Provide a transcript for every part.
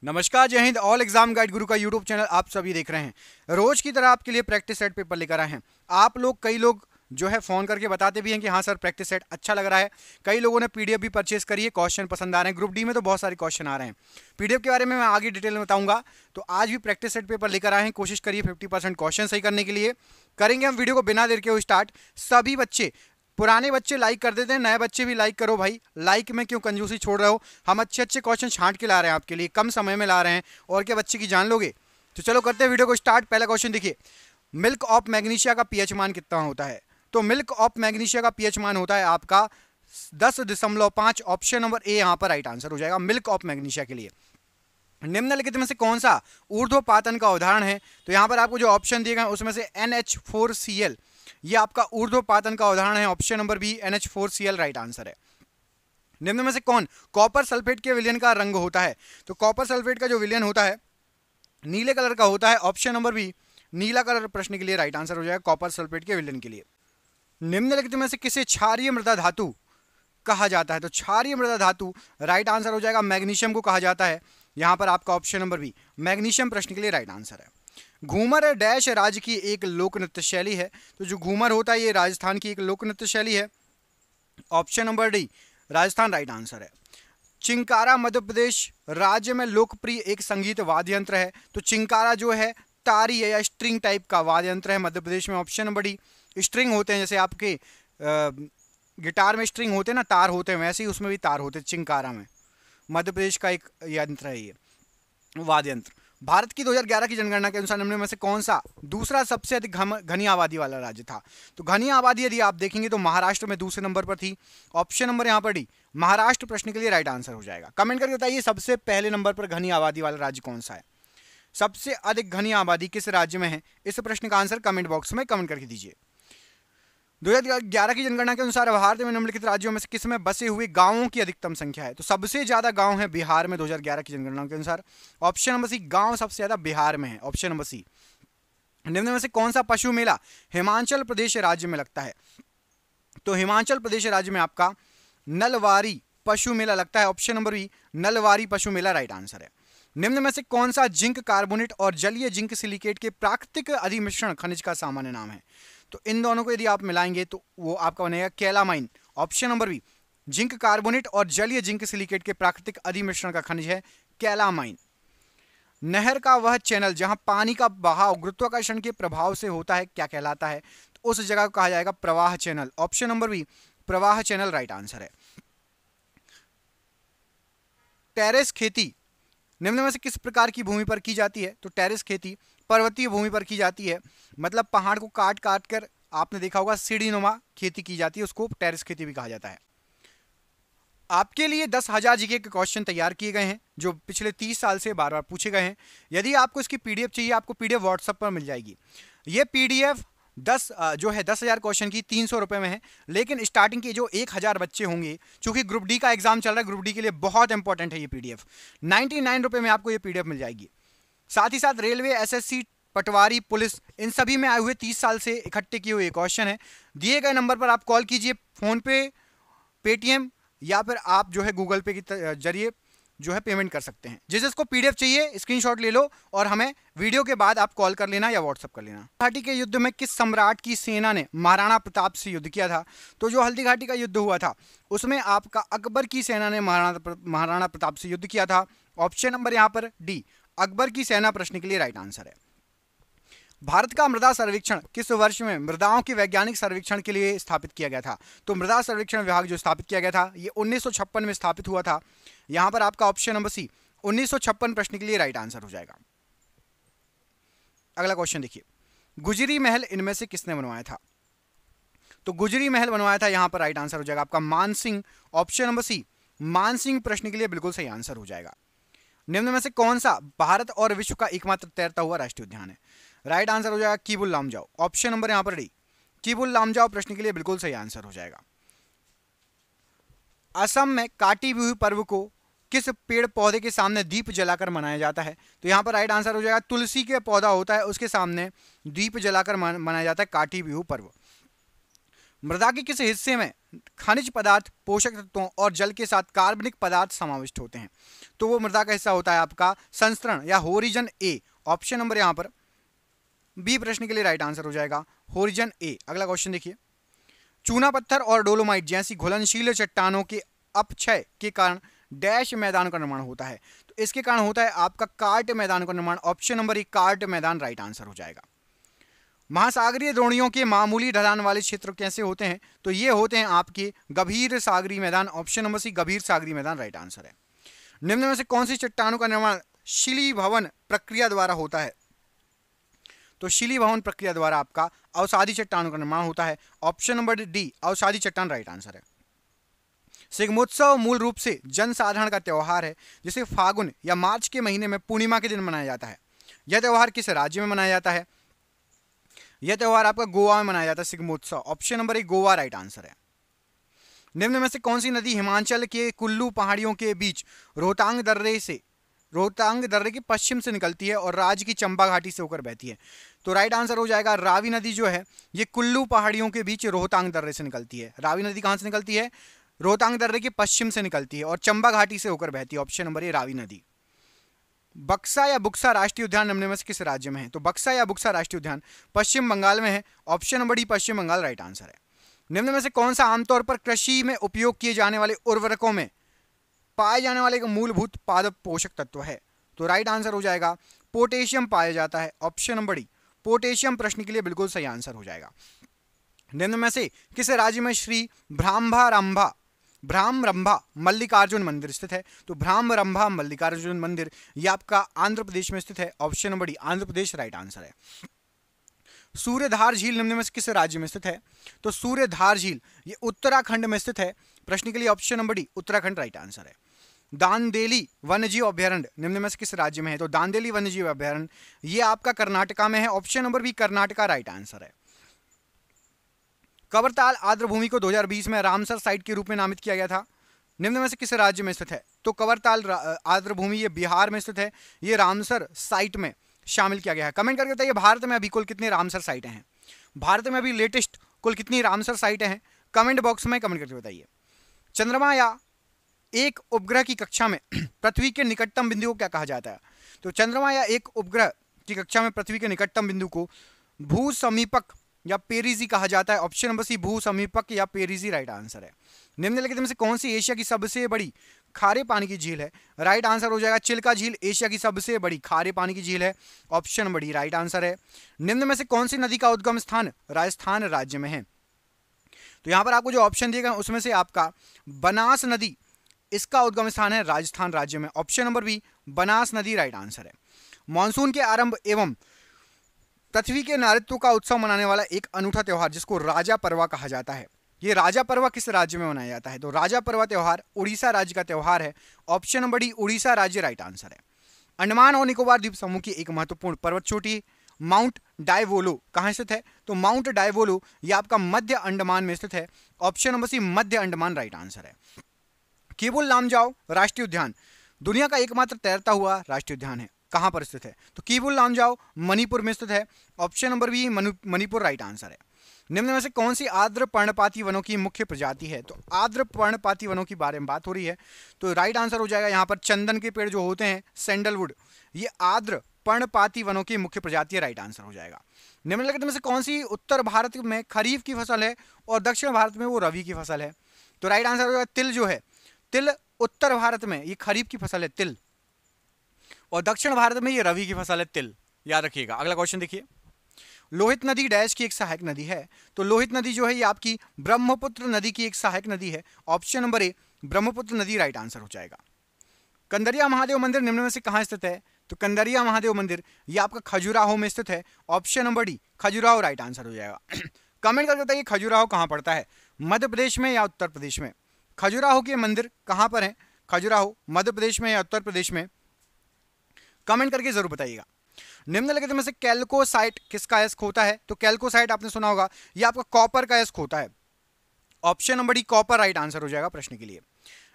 नमस्कार, जय Hind. All exam guide गुरु का यूट्यूब चैनल आप सभी देख रहे हैं। रोज की तरह आपके लिए प्रैक्टिस सेट पेपर लेकर आए हैं। आप लोग कई लोग जो है फोन करके बताते भी हैं कि हाँ सर प्रैक्टिस सेट अच्छा लग रहा है। कई लोगों ने पीडीएफ भी परचेस करी है, क्वेश्चन पसंद आ रहे हैं। ग्रुप डी में तो बहुत सारे क्वेश्चन आ रहे हैं। पीडीएफ के बारे में मैं आगे डिटेल में बताऊंगा। तो आज भी प्रैक्टिस सेट पेपर लेकर आए हैं। कोशिश करिए 50% क्वेश्चन सही करने के लिए। करेंगे हम वीडियो को बिना देर के हुए स्टार्ट। सभी बच्चे, पुराने बच्चे लाइक कर देते हैं, नए बच्चे भी लाइक करो भाई। लाइक में क्यों कंजूसी छोड़ रहे हो? हम अच्छे अच्छे क्वेश्चन छांट के ला रहे हैं आपके लिए, कम समय में ला रहे हैं। और क्या बच्चे की जान लोगे? तो चलो करते हैं वीडियो को स्टार्ट। पहला क्वेश्चन देखिए, मिल्क ऑफ मैग्नीशिया का पीएच मान कितना होता है? तो मिल्क ऑफ मैग्नीशिया का पीएच मान होता है आपका 10.5। ऑप्शन नंबर ए यहाँ पर राइट आंसर हो जाएगा मिल्क ऑफ मैग्नीशिया के लिए। निम्नलिखित में से कौन सा ऊर्ध्वपातन का उदाहरण है? तो यहाँ पर आपको जो ऑप्शन दिए गए उसमें से NH4Cl ये आपका ऊर्ध्वपातन का उदाहरण है। Option number B NH4Cl right answer है। निम्न में से कौन कॉपर सल्फेट के विलयन का रंग होता है? तो कॉपर सल्फेट का जो विलयन होता है नीले कलर का होता है। ऑप्शन नंबर बी नीला कलर प्रश्न के लिए राइट आंसर हो जाएगा कॉपर सल्फेट के विलयन के लिए। निम्नलिखित में से किसे क्षारीय मृदा धातु कहा जाता है? तो क्षारीय मृदा धातु राइट आंसर हो जाएगा मैग्नीशियम को कहा जाता है। यहां पर आपका ऑप्शन नंबर बी मैग्नीशियम प्रश्न के लिए राइट आंसर है। घूमर डैश राज्य की एक लोक नृत्य शैली है। तो जो घूमर होता है ये राजस्थान की एक लोक नृत्य शैली है। Option number D Rajasthan right answer है। चिंकारा मध्य प्रदेश राज्य में लोकप्रिय एक संगीत वाद्य यंत्र है। तो चिंकारा जो है तारी है या स्ट्रिंग टाइप का वाद्य यंत्र है मध्य प्रदेश में। ऑप्शन नंबर डी स्ट्रिंग होते हैं, जैसे आपके गिटार में स्ट्रिंग होते हैं ना, तार होते हैं, वैसे ही उसमें भी तार होते हैं। चिंकारा में मध्य प्रदेश का एक यंत्र है ये वाद्य यंत्र। भारत की 2011 की जनगणना के अनुसार निम्न में से कौन सा दूसरा सबसे अधिक घनी आबादी वाला राज्य था? तो घनी आबादी यदि आप देखेंगे तो महाराष्ट्र में दूसरे नंबर पर थी। ऑप्शन नंबर यहाँ पर डी महाराष्ट्र प्रश्न के लिए राइट आंसर हो जाएगा। कमेंट करके बताइए सबसे पहले नंबर पर घनी आबादी वाला राज्य कौन सा है? सबसे अधिक घनी आबादी किस राज्य में है? इस प्रश्न का आंसर कमेंट बॉक्स में कमेंट करके दीजिए। 2011 की जनगणना के अनुसार भारत में निम्नलिखित राज्यों में से किस में बसे हुए गांवों की अधिकतम संख्या है? तो सबसे ज्यादा गांव है बिहार में 2011 की जनगणना के अनुसार। ऑप्शन नंबर सी गांव सबसे ज्यादा बिहार में है। Option number C. निम्न में से कौन सा पशु मेला हिमाचल प्रदेश राज्य में लगता है? तो हिमाचल प्रदेश राज्य में आपका नलवारी पशु मेला लगता है। ऑप्शन नंबर बी नलवारी पशु मेला राइट आंसर है। निम्न में से कौन सा जिंक कार्बोनेट और जलीय जिंक सिलिकेट के प्राकृतिक अधिमिश्रण खनिज का सामान्य नाम है? तो इन दोनों को यदि आप मिलाएंगे तो वो आपका बनेगा calamine. Option number B zinc carbonate और जलीय जिंक सिलिकेट के प्राकृतिक अधिमिश्रण का खनिज है कैलामाइन। नहर का वह चैनल जहां पानी का बहाव गुरुत्वाकर्षण के प्रभाव से होता है क्या कहलाता है? तो उस जगह को कहा जाएगा प्रवाह चैनल। ऑप्शन नंबर बी प्रवाह चैनल राइट आंसर है। टेरेस खेती निम्न में से किस प्रकार की भूमि पर की जाती है? तो टेरेस खेती पर्वतीय भूमि पर की जाती है। मतलब पहाड़ को काट काट कर आपने देखा होगा सीढ़ीनुमा खेती की जाती है, उसको टेरेस खेती भी कहा जाता है। आपके लिए 10,000 जीके के क्वेश्चन तैयार किए गए हैं जो पिछले 30 साल से बार बार पूछे गए हैं। यदि आपको इसकी पीडीएफ चाहिए, आपको पीडीएफ व्हाट्सएप पर मिल जाएगी। ये पीडीएफ 10,000 क्वेश्चन की 300 रुपए में है। लेकिन स्टार्टिंग के जो 1,000 बच्चे होंगे, चूंकि ग्रुप डी का एग्जाम चल रहा है, ग्रुप डी के लिए बहुत इंपॉर्टेंट है ये पीडीएफ। 99 रुपए में आपको ये पीडीएफ मिल जाएगी। साथ ही साथ रेलवे, एसएससी, पटवारी, पुलिस, इन सभी में आए हुए 30 साल से इकट्ठे किए हुए क्वेश्चन है। दिए गए नंबर पर आप कॉल कीजिए, फोन पे, पेटीएम या फिर आप जो है गूगल पे के जरिए जो है पेमेंट कर सकते हैं। जिस जिसको पीडीएफ चाहिए स्क्रीनशॉट ले लो और हमें वीडियो के बाद आप कॉल कर लेना या व्हाट्सएप कर लेना। घाटी के युद्ध में किस सम्राट की सेना ने महाराणा प्रताप से युद्ध किया था? तो जो हल्दी घाटी का युद्ध हुआ था उसमें आपका अकबर की सेना ने महाराणा प्रताप से युद्ध किया था। ऑप्शन नंबर यहाँ पर डी अकबर की सेना प्रश्न के लिए राइट आंसर है। भारत का मृदा सर्वेक्षण किस वर्ष में मृदाओं के वैज्ञानिक सर्वेक्षण के लिए स्थापित किया गया था? तो मृदा सर्वेक्षण विभाग जो स्थापित किया गया था ये 1956 में स्थापित हुआ था। यहां पर आपका ऑप्शन नंबर सी 1956 प्रश्न के लिए राइट आंसर हो जाएगा। अगला क्वेश्चन देखिए, गुजरी महल इनमें से किसने बनवाया था? तो गुजरी महल बनवाया था, यहां पर राइट आंसर हो जाएगा आपका Mansingh. Option number C Mansingh प्रश्न के लिए बिल्कुल सही आंसर हो जाएगा। निम्न में से कौन सा भारत और विश्व का एकमात्र तैरता हुआ राष्ट्रीय उद्यान है? राइट आंसर हो जाएगा कीबुल लामजाओ। ऑप्शन नंबर यहां पर डी कीबुल लामजाओ प्रश्न के लिए बिल्कुल सही आंसर हो जाएगा। असम में काटी बिहू पर्व को किस पेड़ पौधे के सामने दीप जलाकर मनाया जाता है? तो यहां पर राइट आंसर हो जाएगा तुलसी के पौधा होता है उसके सामने दीप जलाकर मनाया जाता है काटी बिहू पर्व। मृदा के किस हिस्से में खनिज पदार्थ, पोषक तत्वों और जल के साथ कार्बनिक पदार्थ समाविष्ट होते हैं? तो वो मृदा का हिस्सा होता है आपका संस्तरण या होरिजन ए। ऑप्शन नंबर यहाँ पर बी प्रश्न के लिए राइट आंसर हो जाएगा, होरिजन ए। अगला क्वेश्चन देखिए, चूना पत्थर और डोलोमाइट जैसी घुलनशील चट्टानों के अपक्षय के कारण डैश मैदान का निर्माण होता है। तो इसके कारण होता है आपका कार्ट मैदान का निर्माण। ऑप्शन नंबर ए कार्ट मैदान राइट आंसर हो जाएगा। महासागरीय द्रोणियों के मामूली ढलान वाले क्षेत्र कैसे होते हैं? तो ये होते हैं आपके गंभीर सागरीय मैदान। ऑप्शन नंबर सी गंभीर सागरीय मैदान राइट आंसर है। निम्न में से कौन सी चट्टानों का निर्माण शिलीभवन प्रक्रिया द्वारा होता है? तो शिलीभवन प्रक्रिया द्वारा आपका अवसादी चट्टानों का निर्माण होता है। ऑप्शन नंबर डी अवसादी चट्टान राइट आंसर है। शिग्मोत्सव मूल रूप से जनसाधारण का त्यौहार है जिसे फागुन या मार्च के महीने में पूर्णिमा के दिन मनाया जाता है। यह त्यौहार किस राज्य में मनाया जाता है? यह त्यौहार आपका गोवा में मनाया जाता है, Shigmotsav. Option number A Goa right answer है। निम्न में से कौन सी नदी हिमाचल के कुल्लू पहाड़ियों के बीच रोहतांग दर्रे के पश्चिम से निकलती है और राज्य की चंबा घाटी से होकर बहती है? तो राइट आंसर हो जाएगा रावी नदी जो है ये कुल्लू पहाड़ियों के बीच रोहतांग दर्रे से निकलती है। रावी नदी कहां से निकलती है? रोहतांग दर्रे के पश्चिम से निकलती है और चंबा घाटी से होकर बहती है। ऑप्शन नंबर ए रावी नदी। बक्सा या बुक्सा राष्ट्रीय उद्यान निम्न में से किस राज्य में है? तो बक्सा या बुक्सा राष्ट्रीय उद्यान पश्चिम बंगाल में है। ऑप्शन नंबर डी पश्चिम बंगाल राइट आंसर है। निम्न में से कौन सा आमतौर पर कृषि में उपयोग किए जाने वाले उर्वरकों में पाए जाने वाले एक मूलभूत पादप पोषक तत्व है? तो राइट आंसर हो जाएगा पोटेशियम पाया जाता है। ऑप्शन नंबर डी पोटेशियम प्रश्न के लिए बिल्कुल सही आंसर हो जाएगा। निम्न में से किस राज्य में श्री भ्रामरंभा मल्लिकार्जुन मंदिर स्थित है? तो भ्रामरंभा मल्लिकार्जुन मंदिर ये आपका आंध्र प्रदेश में स्थित है। Option number D Andhra Pradesh right answer है। सूर्यधार झील निम्न में से किस राज्य में स्थित है? तो सूर्यधार झील ये उत्तराखंड में स्थित है। प्रश्न के लिए option number D Uttarakhand right answer है। दांदेली वन्यजीव अभ्यारण्य निम्न में से किस राज्य में है? तो दांदेली वन्यजीव अभ्यारण्य ये आपका कर्नाटका में है। Option number B Karnataka right answer है। कवरताल आर्द्रभूमि को 2020 में रामसर साइट के रूप में नामित किया गया था। निम्न में से किस राज्य में स्थित है? तो कवरताल आर्द्रभूमि ये बिहार में स्थित है। ये रामसर साइट में शामिल किया गया है। कमेंट करके बताइए भारत में अभी कुल कितनी रामसर साइटें हैं? भारत में अभी लेटेस्ट कुल कितनी रामसर साइटें हैं? कमेंट बॉक्स में कमेंट करके बताइए। चंद्रमा या एक उपग्रह की कक्षा में पृथ्वी के निकटतम बिंदु को क्या कहा जाता है? तो चंद्रमा या एक उपग्रह की कक्षा में पृथ्वी के निकटतम बिंदु को भू समीपक या पेरिजी कहा जाता है। ऑप्शन नंबर सी भू समीपक या पेरिजी राइट आंसर है। निम्नलिखित में से कौन सी एशिया की सबसे बड़ी खारे पानी की झील है? राइट आंसर हो जाएगा चिल्का झील एशिया की सबसे बड़ी खारे पानी की झील है। Option number D right answer है। निम्न में से कौन सी नदी का उद्गम स्थान राजस्थान राज्य में है? तो यहां पर आपको जो ऑप्शन दिए गए उसमें से आपका बनास नदी इसका उद्गम स्थान है राजस्थान राज्य में। ऑप्शन नंबर बी बनास नदी राइट आंसर है। मानसून के आरंभ एवं पृथ्वी के नारित्व का उत्सव मनाने वाला एक अनूठा त्यौहार जिसको राजा परवा कहा जाता है, ये राजा परवा किस राज्य में मनाया जाता है? तो राजा परवा त्यौहार उड़ीसा राज्य का त्यौहार है। ऑप्शन नंबर डी उड़ीसा राज्य राइट आंसर है। अंडमान और निकोबार द्वीप समूह की एक महत्वपूर्ण पर्वत चोटी माउंट डायवोलो कहाँ स्थित है? तो माउंट डायवोलो ये आपका मध्य अंडमान में स्थित है। ऑप्शन नंबर सी मध्य अंडमान राइट आंसर है। केबुल लामजाओ राष्ट्रीय उद्यान दुनिया का एकमात्र तैरता हुआ राष्ट्रीय उद्यान है, कहां पर स्थित है? तो केबुल लामजाओ मणिपुर में स्थित है। Option number B Manipur right answer है। निम्न में से कौन सी आर्द्र पर्णपाती वनों की मुख्य प्रजाति है? तो आर्द्र पर्णपाती वनों के बारे में बात हो रही है, तो राइट आंसर हो जाएगा यहाँ पर चंदन के पेड़ जो होते हैं सैंडलवुड, ये आर्द्र पर्णपाती वनों की मुख्य प्रजाति है, राइट आंसर हो जाएगा। निम्नलिखित में से कौन सी उत्तर भारत में खरीफ की फसल है और दक्षिण भारत में वो रबी की फसल है? तो राइट आंसर हो जाएगा तिल जो है, तिल उत्तर भारत में ये खरीफ की फसल है तिल, और दक्षिण भारत में ये रबी की फसल है तिल, याद रखिएगा। अगला क्वेश्चन देखिए, लोहित नदी डैश की एक सहायक नदी है? तो लोहित नदी जो है ये आपकी ब्रह्मपुत्र नदी की एक सहायक नदी है। ऑप्शन नंबर ए ब्रह्मपुत्र नदी राइट आंसर हो जाएगा। कंदरिया महादेव मंदिर निम्न में से कहां स्थित है? तो कंदरिया महादेव मंदिर ये आपका खजुराहो में स्थित है। Option number D Khajuraho right answer हो जाएगा। कमेंट करके बताइए खजुराहो कहां पड़ता है, मध्य प्रदेश में या उत्तर प्रदेश में? खजुराहो के मंदिर कहां पर है? खजुराहो मध्य प्रदेश में या उत्तर प्रदेश में? कमेंट करके जरूर बताइएगा। निम्नलिखित में से कैल्कोसाइट किसका अयस्क होता है? तो कैल्कोसाइट आपने सुना होगा ये आपका कॉपर का अयस्क होता है। Option number D copper right answer हो जाएगा प्रश्न के लिए।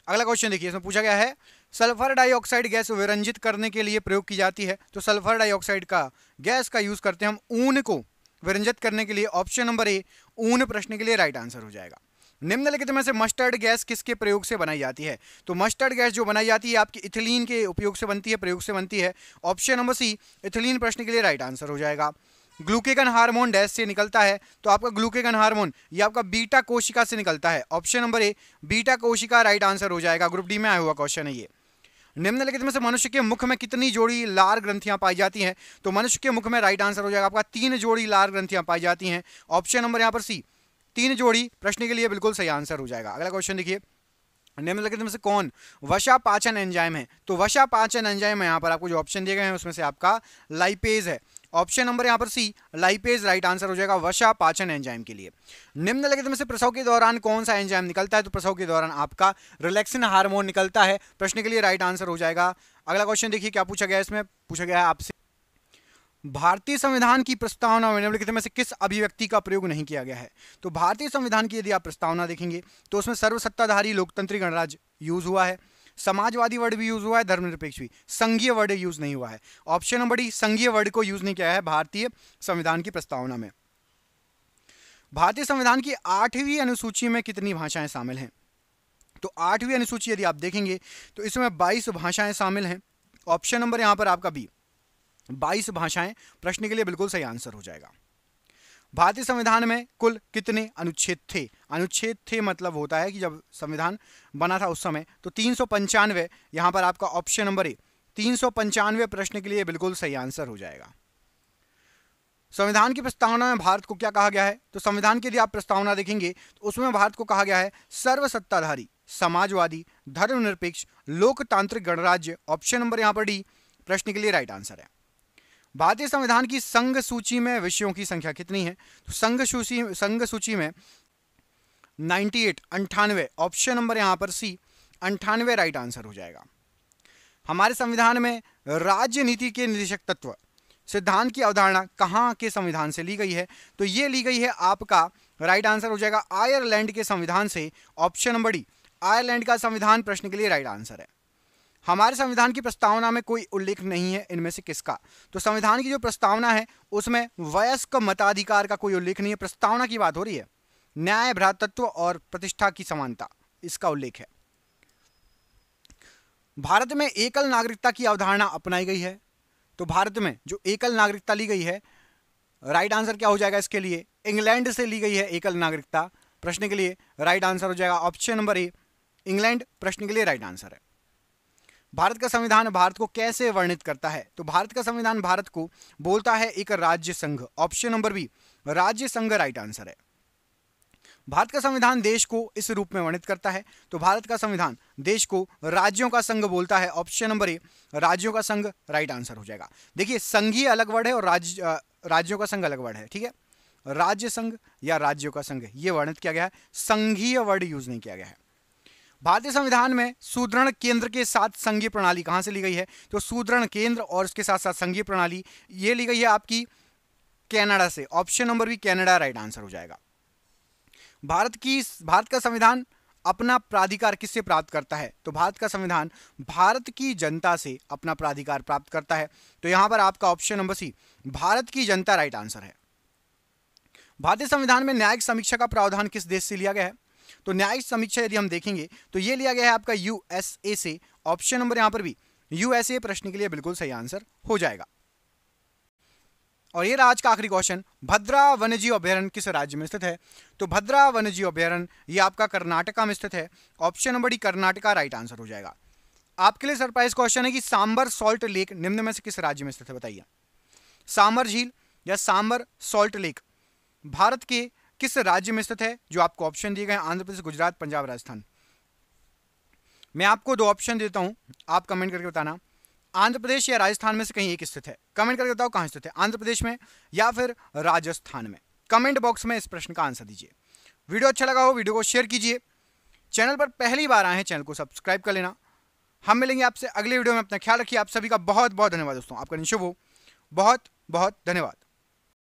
अगला क्वेश्चन देखिए, इसमें पूछा गया है सल्फर डाइऑक्साइड गैस विरंजित करने के लिए प्रयोग की जाती है। तो सल्फर डाइऑक्साइड का गैस का यूज करते हैं हम ऊन को विरंजित करने के लिए। ऑप्शन नंबर ए ऊन प्रश्न के लिए राइट आंसर हो जाएगा। निम्नलिखित में से मस्टर्ड गैस किसके प्रयोग से बनाई जाती है? तो मस्टर्ड गैस जो बनाई जाती है आपकी इथिलीन के उपयोग से बनती है, प्रयोग से बनती है। ऑप्शन नंबर सी इथिलीन प्रश्न के लिए राइट आंसर हो जाएगा। ग्लूकेगन हार्मोन डैश से निकलता है? तो आपका ग्लूकेगन हार्मोन ये आपका बीटा कोशिका से निकलता है। ऑप्शन नंबर ए बीटा कोशिका राइट आंसर हो जाएगा। ग्रुप डी में आया हुआ क्वेश्चन है ये। निम्नलिखित में से मनुष्य के मुख में कितनी जोड़ी लार ग्रंथियां पाई जाती हैं? तो मनुष्य के मुख में राइट आंसर हो जाएगा आपका 3 जोड़ी लार ग्रंथियां पाई जाती हैं। ऑप्शन नंबर यहां पर सी 3 जोड़ी प्रश्न के लिए बिल्कुल सही आंसर हो जाएगा। अगला क्वेश्चन देखिए, निम्नलिखित में से कौन वशापाचन एंजाइम है? तो वशापाचन एंजाइम यहाँ पर आपको जो ऑप्शन दिए गए हैं उसमें से आपका लाइपेज है। ऑप्शन नंबर यहाँ पर सी लाइपेज राइट आंसर हो जाएगा वशापाचन एंजाइम के लिए। निम्नलिखित में से प्रसव के दौरान कौन सा एंजाइम निकलता है? तो प्रसव के दौरान आपका रिलैक्सिन हार्मोन निकलता है। प्रश्न के लिए राइट आंसर हो जाएगा। अगला क्वेश्चन देखिए क्या पूछा गया है, इसमें पूछा गया है आपसे भारतीय संविधान की प्रस्तावना में निम्नलिखित में से किस अभिव्यक्ति का प्रयोग नहीं किया गया है? तो भारतीय संविधान की यदि आप प्रस्तावना देखेंगे तो उसमें सर्वसत्ताधारी लोकतांत्रिक गणराज्य यूज हुआ है, समाजवादी वर्ड भी यूज हुआ है, धर्मनिरपेक्ष भी, संघीय वर्ड यूज नहीं हुआ है। ऑप्शन नंबर डी संघीय वर्ड को यूज नहीं किया है भारतीय संविधान की प्रस्तावना में। भारतीय संविधान की 8वीं अनुसूची में कितनी भाषाएं शामिल हैं? तो 8वीं अनुसूची यदि आप देखेंगे तो इसमें 22 भाषाएं शामिल हैं। ऑप्शन नंबर यहां पर आपका बी 22 भाषाएं प्रश्न के लिए बिल्कुल सही आंसर हो जाएगा। भारतीय संविधान में कुल कितने अनुच्छेद थे? अनुच्छेद थे मतलब होता है कि जब संविधान बना था उस समय तो 395 यहां पर आपका ऑप्शन नंबर ए 395 प्रश्न के लिए बिल्कुल सही आंसर हो जाएगा। संविधान की प्रस्तावना में भारत को क्या कहा गया है? तो संविधान की यदि आप प्रस्तावना देखेंगे तो उसमें भारत को कहा गया है सर्वसत्ताधारी, समाजवादी, धर्मनिरपेक्ष, लोकतांत्रिक गणराज्य। ऑप्शन नंबर यहां पर डी प्रश्न के लिए राइट आंसर है। भारतीय संविधान की संघ सूची में विषयों की संख्या कितनी है? तो संघ सूची में 98 ऑप्शन नंबर यहां पर सी 98 राइट आंसर हो जाएगा। हमारे संविधान में राजनीति के निदेशक तत्व सिद्धांत की अवधारणा कहां के संविधान से ली गई है? तो ये ली गई है आपका राइट आंसर हो जाएगा आयरलैंड के संविधान से। ऑप्शन नंबर डी आयरलैंड का संविधान प्रश्न के लिए राइट आंसर है। हमारे संविधान की प्रस्तावना में कोई उल्लेख नहीं है इनमें से किसका? तो संविधान की जो प्रस्तावना है उसमें वयस्क मताधिकार का कोई उल्लेख नहीं है। प्रस्तावना की बात हो रही है, न्याय, भ्रातृत्व और प्रतिष्ठा की समानता इसका उल्लेख है। भारत में एकल नागरिकता की अवधारणा अपनाई गई है। तो भारत में जो एकल नागरिकता ली गई है राइट आंसर क्या हो जाएगा इसके लिए? इंग्लैंड से ली गई है एकल नागरिकता। प्रश्न के लिए राइट आंसर हो जाएगा ऑप्शन नंबर ए इंग्लैंड प्रश्न के लिए राइट आंसर है। भारत का संविधान भारत को कैसे वर्णित करता है? तो भारत का संविधान भारत को बोलता है एक राज्य संघ। ऑप्शन नंबर बी राज्य संघ राइट आंसर है। भारत का संविधान देश को इस रूप में वर्णित करता है। तो भारत का संविधान देश को राज्यों का संघ बोलता है। ऑप्शन नंबर ए राज्यों का संघ राइट आंसर हो जाएगा। देखिए संघीय अलग वर्ड है और राज्यों का संघ अलग वर्ड है, ठीक है। राज्य संघ या राज्यों का संघ ये वर्णित किया गया है, संघीय वर्ड यूज नहीं किया गया है। भारतीय संविधान में सुदृढ़ केंद्र के साथ संघीय प्रणाली कहां से ली गई है? तो सुदृढ़ केंद्र और उसके साथ साथ संघीय प्रणाली ये ली गई है आपकी कनाडा से। Option number B Canada right answer हो जाएगा। भारत का संविधान अपना प्राधिकार किससे प्राप्त करता है? तो भारत का संविधान भारत की जनता से अपना प्राधिकार प्राप्त करता है। तो यहां पर आपका ऑप्शन नंबर सी भारत की जनता राइट आंसर है। भारतीय संविधान में न्यायिक समीक्षा का प्रावधान किस देश से लिया गया है? तो न्यायिक समीक्षा यदि हम देखेंगे तो ये लिया गया है आपका यूएसए से। ऑप्शन नंबर यहां पर भी यूएसए प्रश्न के लिए बिल्कुल सही आंसर हो जाएगा। और ये रहा आज का आखिरी क्वेश्चन, भद्रा वन्यजीव अभयारण्य किस राज्य में स्थित है? तो भद्रा वन्यजीव अभयारण्य ये आपका कर्नाटका में स्थित है। Option number D Karnataka right answer हो जाएगा। आपके लिए सरप्राइज क्वेश्चन है कि सांबर सॉल्ट लेक निम्न में से किस राज्य में स्थित है? बताइए, सांबर झील या सांबर सॉल्ट लेक भारत के किस राज्य में स्थित है? जो आपको ऑप्शन दिए गए आंध्र प्रदेश, गुजरात, पंजाब, राजस्थान। मैं आपको 2 ऑप्शन देता हूं, आप कमेंट करके बताना आंध्र प्रदेश या राजस्थान में से कहीं एक स्थित है। कमेंट करके बताओ कहां स्थित है, आंध्र प्रदेश में या फिर राजस्थान में। कमेंट बॉक्स में इस प्रश्न का आंसर दीजिए। वीडियो अच्छा लगा हो वीडियो को शेयर कीजिए। चैनल पर पहली बार आए हैं चैनल को सब्सक्राइब कर लेना। हम मिलेंगे आपसे अगले वीडियो में। अपना ख्याल रखिए। आप सभी का बहुत बहुत धन्यवाद दोस्तों। आपका दिन शुभ हो। बहुत बहुत धन्यवाद।